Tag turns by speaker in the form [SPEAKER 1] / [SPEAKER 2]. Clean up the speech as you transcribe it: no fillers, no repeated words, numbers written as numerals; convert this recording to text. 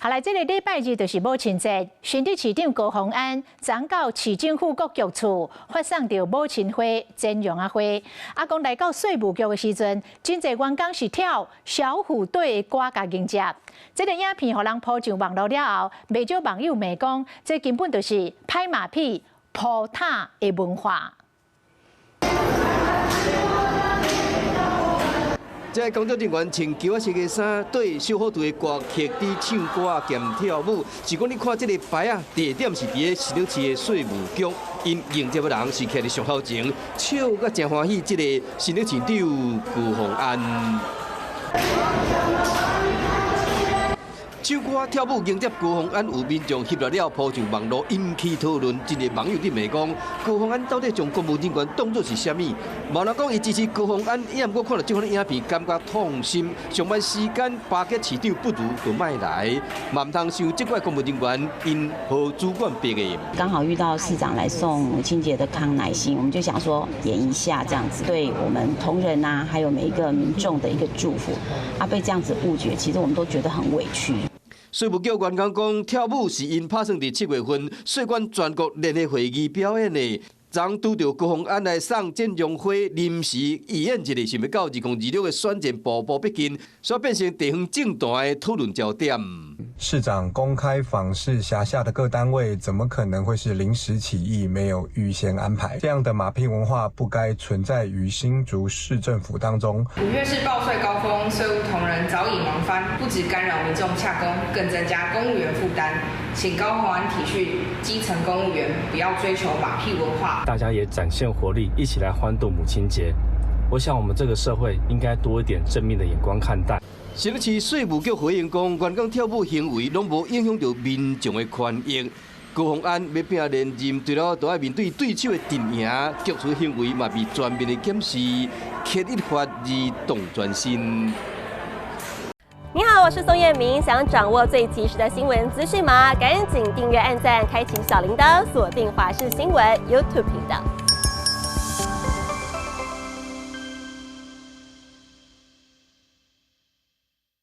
[SPEAKER 1] 下來這個禮拜日就是母親節，新竹市長高虹安昨到市政府各局處發送到母親花、剪羊仔花。講來到稅務局的時陣，真濟員工是跳小虎隊的歌甲迎接。這個影片互人鋪上網絡了後，不少網友罵講，這根本就是拍馬屁、鋪塔的文化。
[SPEAKER 2] 這個工作人員穿球仔色的衫，對小虎隊的歌曲佇唱歌兼跳舞。是講你看這個牌啊，地點是佇新竹市的稅務局，因迎接的人是徛佇上頭前，笑甲真歡喜。這個新竹市長高虹安。唱歌跳舞迎接高虹安，有民眾翕落了鋪上網絡，引起討論。真個網友佇罵講，高虹安到底將公務人員當作是啥物？無人講伊支持高虹安，伊也毋過看到這款影片，感覺痛心。上班時間巴結市長，不如就莫來。嘛毋通想這塊公務人員因何主管逼的。
[SPEAKER 3] 剛好遇到市長來送母親節的康乃馨，我們就想說演一下這樣子，對我們同仁啊，還有每一個民眾的一個祝福。被這樣子誤解，其實我們都覺得很委屈。
[SPEAKER 2] 稅務局員工講，跳舞是因打算佇7月份稅關全國聯合會議表演的。昨拄到高虹安來送剪羊花，臨時預演一個，想要到2026的選戰步步逼近，所以變成地方政壇的討論焦點。
[SPEAKER 4] 市長公開訪視轄下的各單位，怎麼可能會是臨時起意，沒有預先安排？這樣的馬屁文化不該存在於新竹市政府當中。
[SPEAKER 5] 5月是報稅高峰，稅務同仁早已忙翻，不止干擾民眾洽公，更增加公務員負擔。請高虹安體恤基層公務員，不要追求馬屁文化。
[SPEAKER 6] 大家也展現活力，一起來歡度母親節。我想，我們這個社會應該多一點正面的眼光看待。
[SPEAKER 2] 新竹市稅務局回應講，員工跳舞行為攏無影響到民眾的權益。高虹安要拼連任，除了都要面對對手的陣營，局處行為嘛被全面的檢視，缺一法而動全身。
[SPEAKER 7] 你好，我是宋彥明。想掌握最及時的新聞資訊嗎？趕緊訂閱、按讚、開啟小鈴鐺，鎖定華視新聞 YouTube 頻道。